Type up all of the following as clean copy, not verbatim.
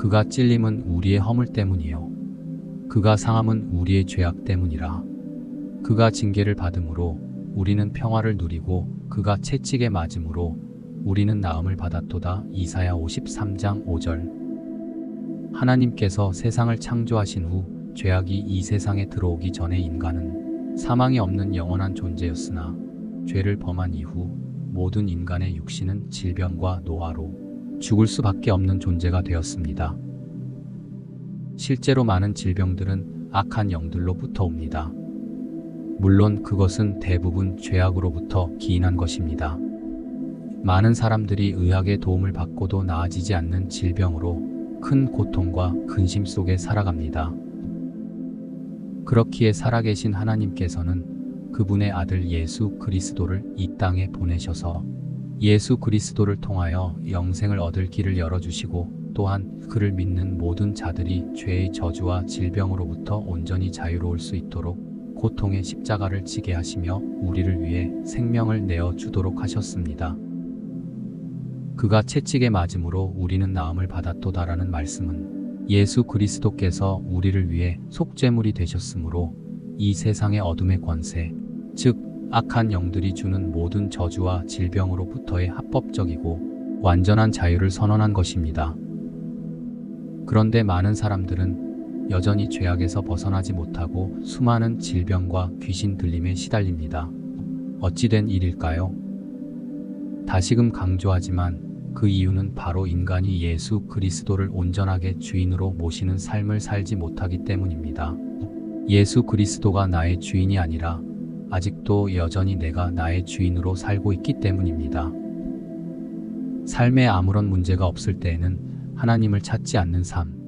그가 찔림은 우리의 허물 때문이요 그가 상함은 우리의 죄악 때문이라. 그가 징계를 받음으로 우리는 평화를 누리고 그가 채찍에 맞음으로 우리는 나음을 받았도다. 이사야 53장 5절. 하나님께서 세상을 창조하신 후 죄악이 이 세상에 들어오기 전에 인간은 사망이 없는 영원한 존재였으나 죄를 범한 이후 모든 인간의 육신은 질병과 노화로 죽을 수밖에 없는 존재가 되었습니다. 실제로 많은 질병들은 악한 영들로부터 옵니다. 물론 그것은 대부분 죄악으로부터 기인한 것입니다. 많은 사람들이 의학의 도움을 받고도 나아지지 않는 질병으로 큰 고통과 근심 속에 살아갑니다. 그렇기에 살아계신 하나님께서는 그분의 아들 예수 그리스도를 이 땅에 보내셔서 예수 그리스도를 통하여 영생을 얻을 길을 열어주시고 또한 그를 믿는 모든 자들이 죄의 저주와 질병으로부터 온전히 자유로울 수 있도록 고통의 십자가를 지게 하시며 우리를 위해 생명을 내어 주도록 하셨습니다. 그가 채찍에 맞음으로 우리는 나음을 받았도다라는 말씀은 예수 그리스도께서 우리를 위해 속죄물이 되셨으므로 이 세상의 어둠의 권세, 즉 악한 영들이 주는 모든 저주와 질병으로부터의 합법적이고 완전한 자유를 선언한 것입니다. 그런데 많은 사람들은 여전히 죄악에서 벗어나지 못하고 수많은 질병과 귀신 들림에 시달립니다. 어찌된 일일까요? 다시금 강조하지만 그 이유는 바로 인간이 예수 그리스도를 온전하게 주인으로 모시는 삶을 살지 못하기 때문입니다. 예수 그리스도가 나의 주인이 아니라 아직도 여전히 내가 나의 주인으로 살고 있기 때문입니다. 삶에 아무런 문제가 없을 때에는 하나님을 찾지 않는 삶,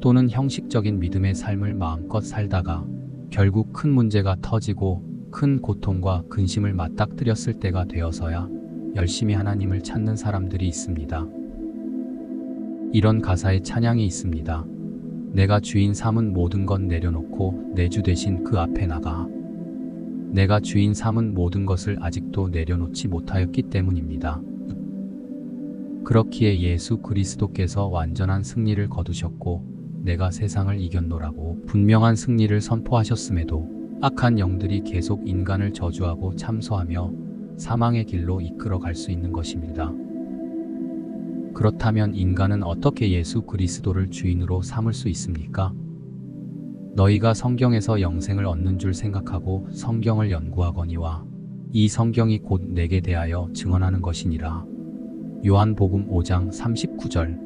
또는 형식적인 믿음의 삶을 마음껏 살다가 결국 큰 문제가 터지고 큰 고통과 근심을 맞닥뜨렸을 때가 되어서야 열심히 하나님을 찾는 사람들이 있습니다. 이런 가사의 찬양이 있습니다. 내가 주인 삼은 모든 것 내려놓고 내 주 대신 그 앞에 나가. 내가 주인 삼은 모든 것을 아직도 내려놓지 못하였기 때문입니다. 그렇기에 예수 그리스도께서 완전한 승리를 거두셨고 내가 세상을 이겼노라고 분명한 승리를 선포하셨음에도 악한 영들이 계속 인간을 저주하고 참소하며 사망의 길로 이끌어 갈 수 있는 것입니다. 그렇다면 인간은 어떻게 예수 그리스도를 주인으로 삼을 수 있습니까? 너희가 성경에서 영생을 얻는 줄 생각하고 성경을 연구하거니와 이 성경이 곧 내게 대하여 증언하는 것이니라. 요한복음 5장 39절.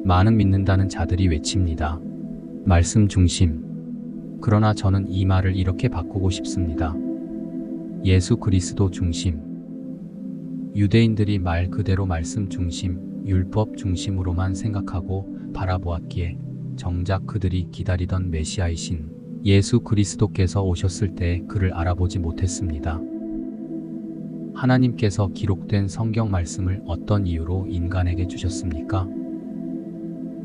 많은 믿는다는 자들이 외칩니다. 말씀 중심. 그러나 저는 이 말을 이렇게 바꾸고 싶습니다. 예수 그리스도 중심. 유대인들이 말 그대로 말씀 중심, 율법 중심으로만 생각하고 바라보았기에 정작 그들이 기다리던 메시아이신 예수 그리스도께서 오셨을 때 그를 알아보지 못했습니다. 하나님께서 기록된 성경 말씀을 어떤 이유로 인간에게 주셨습니까?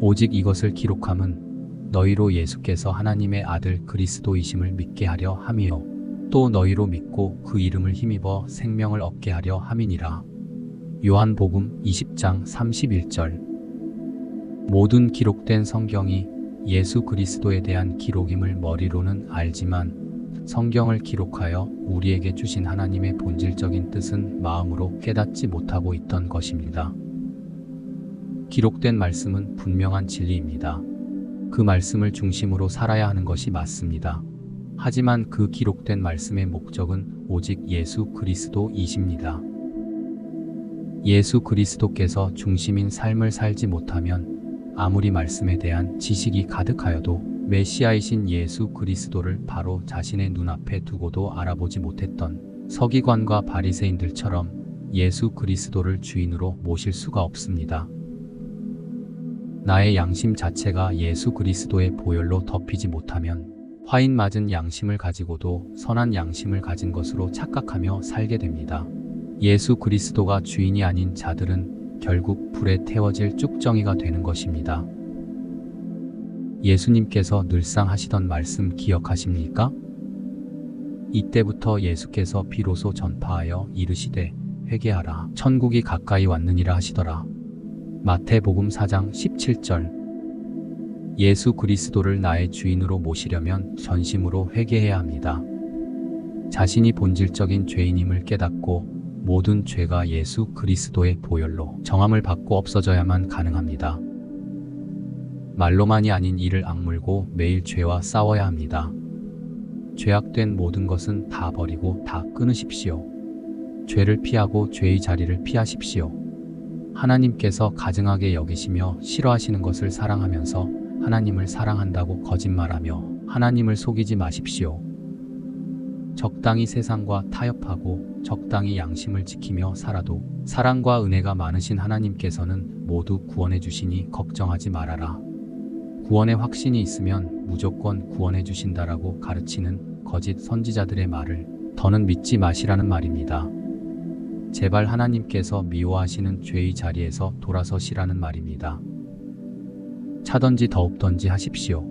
오직 이것을 기록함은 너희로 예수께서 하나님의 아들 그리스도이심을 믿게 하려 함이요 또 너희로 믿고 그 이름을 힘입어 생명을 얻게 하려 함이니라. 요한복음 20장 31절. 모든 기록된 성경이 예수 그리스도에 대한 기록임을 머리로는 알지만 성경을 기록하여 우리에게 주신 하나님의 본질적인 뜻은 마음으로 깨닫지 못하고 있던 것입니다. 기록된 말씀은 분명한 진리입니다. 그 말씀을 중심으로 살아야 하는 것이 맞습니다. 하지만 그 기록된 말씀의 목적은 오직 예수 그리스도이십니다. 예수 그리스도께서 중심인 삶을 살지 못하면 아무리 말씀에 대한 지식이 가득하여도 메시아이신 예수 그리스도를 바로 자신의 눈앞에 두고도 알아보지 못했던 서기관과 바리새인들처럼 예수 그리스도를 주인으로 모실 수가 없습니다. 나의 양심 자체가 예수 그리스도의 보혈로 덮이지 못하면 화인 맞은 양심을 가지고도 선한 양심을 가진 것으로 착각하며 살게 됩니다. 예수 그리스도가 주인이 아닌 자들은 결국 불에 태워질 쭉정이가 되는 것입니다. 예수님께서 늘상 하시던 말씀 기억하십니까? 이때부터 예수께서 비로소 전파하여 이르시되 회개하라 천국이 가까이 왔느니라 하시더라. 마태복음 4장 17절. 예수 그리스도를 나의 주인으로 모시려면 전심으로 회개해야 합니다. 자신이 본질적인 죄인임을 깨닫고 모든 죄가 예수 그리스도의 보혈로 정함을 받고 없어져야만 가능합니다. 말로만이 아닌 이를 악물고 매일 죄와 싸워야 합니다. 죄악된 모든 것은 다 버리고 다 끊으십시오. 죄를 피하고 죄의 자리를 피하십시오. 하나님께서 가증하게 여기시며 싫어하시는 것을 사랑하면서 하나님을 사랑한다고 거짓말하며 하나님을 속이지 마십시오. 적당히 세상과 타협하고 적당히 양심을 지키며 살아도 사랑과 은혜가 많으신 하나님께서는 모두 구원해 주시니 걱정하지 말아라. 구원의 확신이 있으면 무조건 구원해 주신다라고 가르치는 거짓 선지자들의 말을 더는 믿지 마시라는 말입니다. 제발 하나님께서 미워하시는 죄의 자리에서 돌아서시라는 말입니다. 차든지 더웁던지 하십시오.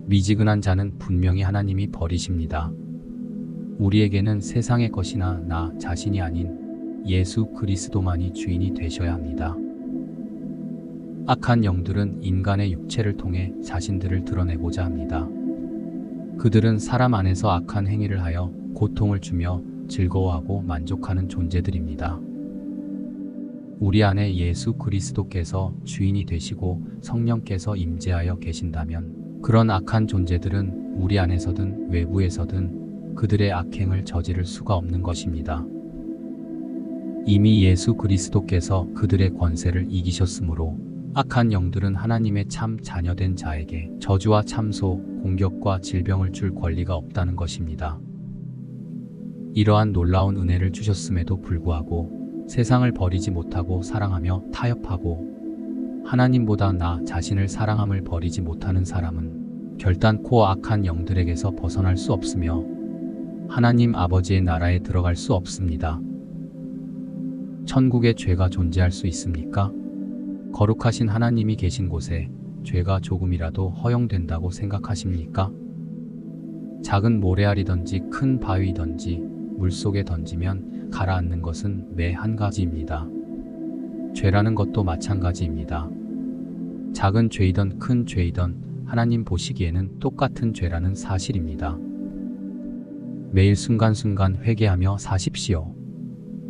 미지근한 자는 분명히 하나님이 버리십니다. 우리에게는 세상의 것이나 나 자신이 아닌 예수 그리스도만이 주인이 되셔야 합니다. 악한 영들은 인간의 육체를 통해 자신들을 드러내고자 합니다. 그들은 사람 안에서 악한 행위를 하여 고통을 주며 즐거워하고 만족하는 존재들입니다. 우리 안에 예수 그리스도께서 주인이 되시고 성령께서 임재하여 계신다면 그런 악한 존재들은 우리 안에서든 외부에서든 그들의 악행을 저지를 수가 없는 것입니다. 이미 예수 그리스도께서 그들의 권세를 이기셨으므로 악한 영들은 하나님의 참 자녀된 자에게 저주와 참소, 공격과 질병을 줄 권리가 없다는 것입니다. 이러한 놀라운 은혜를 주셨음에도 불구하고 세상을 버리지 못하고 사랑하며 타협하고 하나님보다 나 자신을 사랑함을 버리지 못하는 사람은 결단코 악한 영들에게서 벗어날 수 없으며 하나님 아버지의 나라에 들어갈 수 없습니다. 천국에 죄가 존재할 수 있습니까? 거룩하신 하나님이 계신 곳에 죄가 조금이라도 허용된다고 생각하십니까? 작은 모래알이든지 큰 바위든지 물속에 던지면 가라앉는 것은 매 한 가지입니다. 죄라는 것도 마찬가지입니다. 작은 죄이든 큰 죄이든 하나님 보시기에는 똑같은 죄라는 사실입니다. 매일 순간순간 회개하며 사십시오.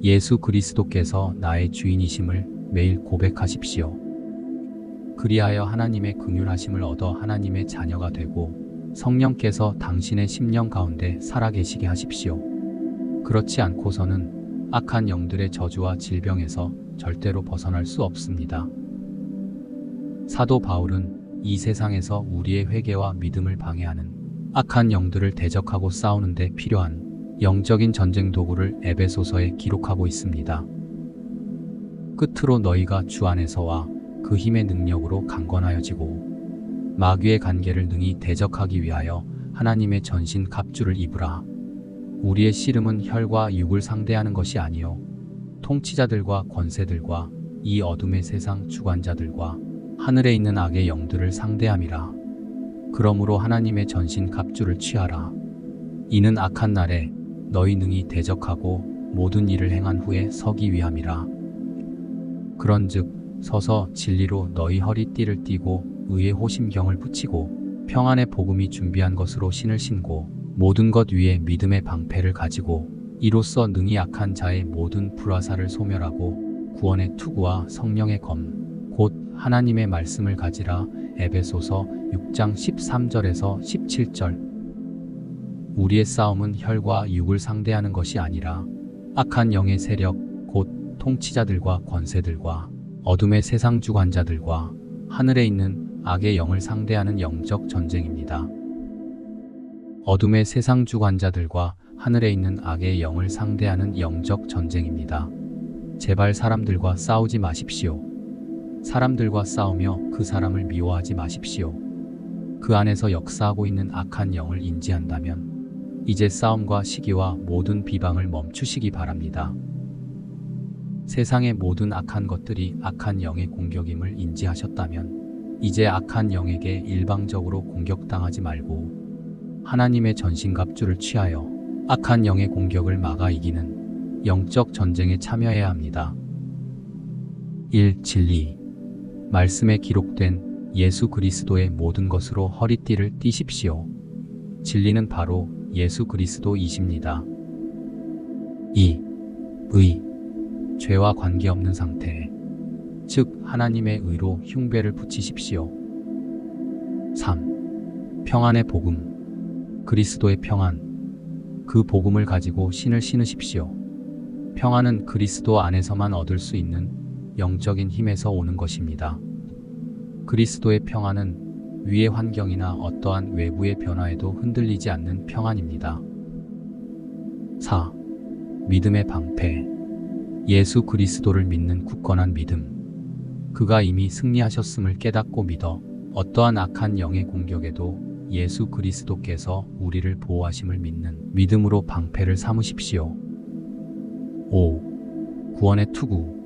예수 그리스도께서 나의 주인이심을 매일 고백하십시오. 그리하여 하나님의 긍휼하심을 얻어 하나님의 자녀가 되고 성령께서 당신의 심령 가운데 살아계시게 하십시오. 그렇지 않고서는 악한 영들의 저주와 질병에서 절대로 벗어날 수 없습니다. 사도 바울은 이 세상에서 우리의 회개와 믿음을 방해하는 악한 영들을 대적하고 싸우는 데 필요한 영적인 전쟁 도구를 에베소서에 기록하고 있습니다. 끝으로 너희가 주 안에서와 그 힘의 능력으로 강건하여지고 마귀의 관계를 능히 대적하기 위하여 하나님의 전신 갑주를 입으라. 우리의 씨름은 혈과 육을 상대하는 것이 아니요 통치자들과 권세들과 이 어둠의 세상 주관자들과 하늘에 있는 악의 영들을 상대함이라. 그러므로 하나님의 전신 갑주를 취하라. 이는 악한 날에 너희 능히 대적하고 모든 일을 행한 후에 서기 위함이라. 그런즉 서서 진리로 너희 허리띠를 띠고 의의 호심경을 붙이고 평안의 복음이 준비한 것으로 신을 신고 모든 것 위에 믿음의 방패를 가지고 이로써 능히 악한 자의 모든 불화살을 소멸하고 구원의 투구와 성령의 검 곧 하나님의 말씀을 가지라. 에베소서 6장 13절에서 17절. 우리의 싸움은 혈과 육을 상대하는 것이 아니라 악한 영의 세력 곧 통치자들과 권세들과 어둠의 세상 주관자들과 하늘에 있는 악의 영을 상대하는 영적 전쟁입니다. 어둠의 세상 주관자들과 하늘에 있는 악의 영을 상대하는 영적 전쟁입니다. 제발 사람들과 싸우지 마십시오. 사람들과 싸우며 그 사람을 미워하지 마십시오. 그 안에서 역사하고 있는 악한 영을 인지한다면 이제 싸움과 시기와 모든 비방을 멈추시기 바랍니다. 세상의 모든 악한 것들이 악한 영의 공격임을 인지하셨다면 이제 악한 영에게 일방적으로 공격당하지 말고 하나님의 전신갑주를 취하여 악한 영의 공격을 막아 이기는 영적 전쟁에 참여해야 합니다. 1. 진리. 말씀에 기록된 예수 그리스도의 모든 것으로 허리띠를 띠십시오. 진리는 바로 예수 그리스도이십니다. 2. 의. 죄와 관계없는 상태, 즉 하나님의 의로 흉배를 붙이십시오. 3. 평안의 복음, 그리스도의 평안, 그 복음을 가지고 신을 신으십시오. 평안은 그리스도 안에서만 얻을 수 있는 영적인 힘에서 오는 것입니다. 그리스도의 평안은 위의 환경이나 어떠한 외부의 변화에도 흔들리지 않는 평안입니다. 4. 믿음의 방패, 예수 그리스도를 믿는 굳건한 믿음, 그가 이미 승리하셨음을 깨닫고 믿어 어떠한 악한 영의 공격에도 예수 그리스도께서 우리를 보호하심을 믿는 믿음으로 방패를 삼으십시오. 5. 구원의 투구,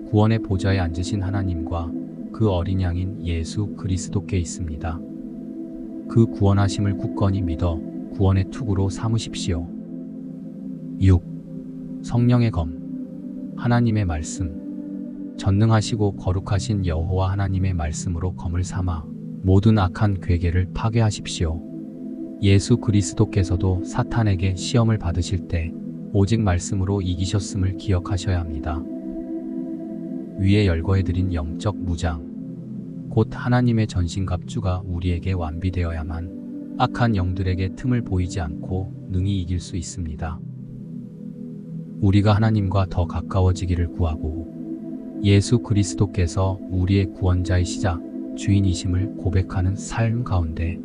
구원의 보좌에 앉으신 하나님과 그 어린 양인 예수 그리스도께 있습니다. 그 구원하심을 굳건히 믿어 구원의 투구로 삼으십시오. 6. 성령의 검, 하나님의 말씀, 전능하시고 거룩하신 여호와 하나님의 말씀으로 검을 삼아 모든 악한 괴계를 파괴하십시오. 예수 그리스도께서도 사탄에게 시험을 받으실 때 오직 말씀으로 이기셨음을 기억하셔야 합니다. 위에 열거해드린 영적 무장, 곧 하나님의 전신갑주가 우리에게 완비되어야만 악한 영들에게 틈을 보이지 않고 능히 이길 수 있습니다. 우리가 하나님과 더 가까워지기를 구하고 예수 그리스도께서 우리의 구원자이시자 주인이심을 고백하는 삶 가운데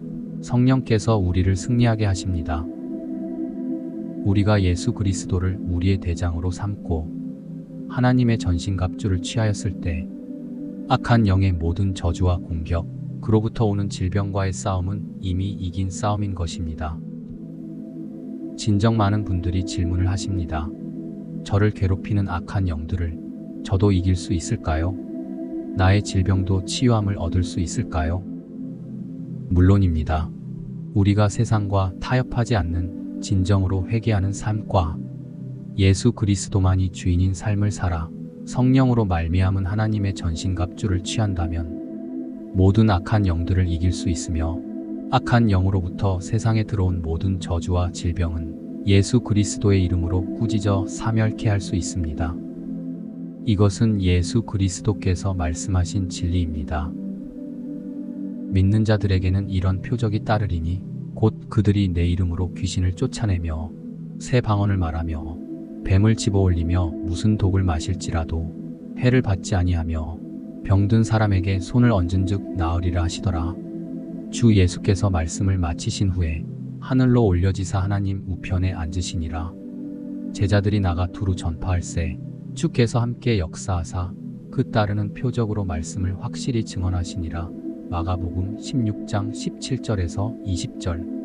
성령께서 우리를 승리하게 하십니다. 우리가 예수 그리스도를 우리의 대장으로 삼고 하나님의 전신갑주를 취하였을 때 악한 영의 모든 저주와 공격, 그로부터 오는 질병과의 싸움은 이미 이긴 싸움인 것입니다. 진정 많은 분들이 질문을 하십니다. 저를 괴롭히는 악한 영들을 저도 이길 수 있을까요? 나의 질병도 치유함을 얻을 수 있을까요? 물론입니다. 우리가 세상과 타협하지 않는 진정으로 회개하는 삶과 예수 그리스도만이 주인인 삶을 살아 성령으로 말미암은 하나님의 전신갑주를 취한다면 모든 악한 영들을 이길 수 있으며 악한 영으로부터 세상에 들어온 모든 저주와 질병은 예수 그리스도의 이름으로 꾸짖어 사멸케 할 수 있습니다. 이것은 예수 그리스도께서 말씀하신 진리입니다. 믿는 자들에게는 이런 표적이 따르리니 곧 그들이 내 이름으로 귀신을 쫓아내며 새 방언을 말하며 뱀을 집어올리며 무슨 독을 마실지라도 해를 받지 아니하며 병든 사람에게 손을 얹은즉 나으리라 하시더라. 주 예수께서 말씀을 마치신 후에 하늘로 올려지사 하나님 우편에 앉으시니라. 제자들이 나가 두루 전파할세 주께서 함께 역사하사 그 따르는 표적으로 말씀을 확실히 증언하시니라. 마가복음 16장 17절에서 20절.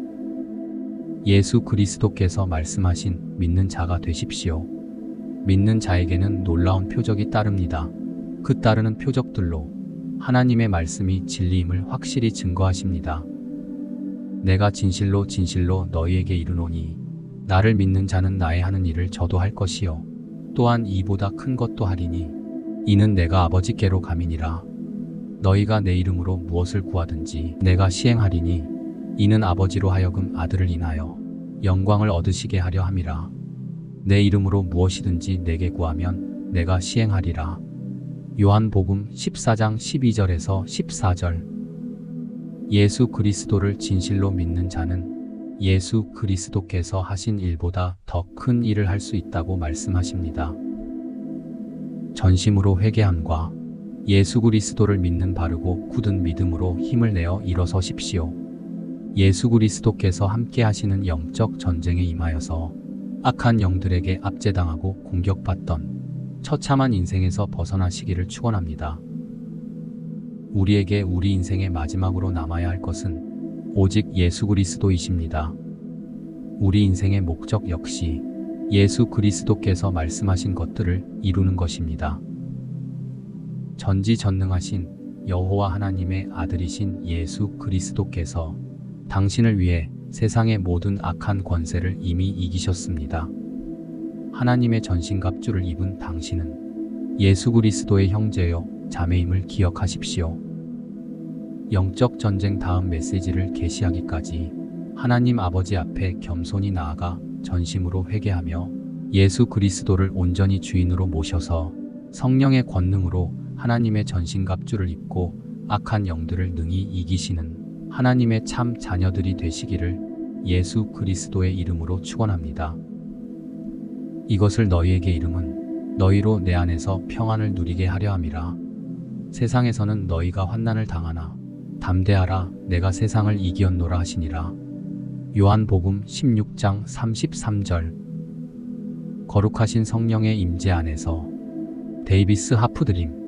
예수 그리스도께서 말씀하신 믿는 자가 되십시오. 믿는 자에게는 놀라운 표적이 따릅니다. 그 따르는 표적들로 하나님의 말씀이 진리임을 확실히 증거하십니다. 내가 진실로 진실로 너희에게 이르노니 나를 믿는 자는 나의 하는 일을 저도 할 것이요 또한 이보다 큰 것도 하리니 이는 내가 아버지께로 감이니라. 너희가 내 이름으로 무엇을 구하든지 내가 시행하리니 이는 아버지로 하여금 아들을 인하여 영광을 얻으시게 하려 함이라. 내 이름으로 무엇이든지 내게 구하면 내가 시행하리라. 요한복음 14장 12절에서 14절. 예수 그리스도를 진실로 믿는 자는 예수 그리스도께서 하신 일보다 더 큰 일을 할 수 있다고 말씀하십니다. 전심으로 회개함과 예수 그리스도를 믿는 바르고 굳은 믿음으로 힘을 내어 일어서십시오. 예수 그리스도께서 함께 하시는 영적 전쟁에 임하여서 악한 영들에게 압제당하고 공격받던 처참한 인생에서 벗어나시기를 축원합니다. 우리에게 우리 인생의 마지막으로 남아야 할 것은 오직 예수 그리스도이십니다. 우리 인생의 목적 역시 예수 그리스도께서 말씀하신 것들을 이루는 것입니다. 전지전능하신 여호와 하나님의 아들이신 예수 그리스도께서 당신을 위해 세상의 모든 악한 권세를 이미 이기셨습니다. 하나님의 전신갑주를 입은 당신은 예수 그리스도의 형제요 자매임을 기억하십시오. 영적 전쟁 다음 메시지를 계시하기까지 하나님 아버지 앞에 겸손히 나아가 전심으로 회개하며 예수 그리스도를 온전히 주인으로 모셔서 성령의 권능으로 하나님의 전신갑주를 입고 악한 영들을 능히 이기시는 하나님의 참 자녀들이 되시기를 예수 그리스도의 이름으로 축원합니다. 이것을 너희에게 이름은 너희로 내 안에서 평안을 누리게 하려 함이라. 세상에서는 너희가 환난을 당하나 담대하라, 내가 세상을 이기었노라 하시니라. 요한복음 16장 33절. 거룩하신 성령의 임재 안에서 데이비스 하프드림.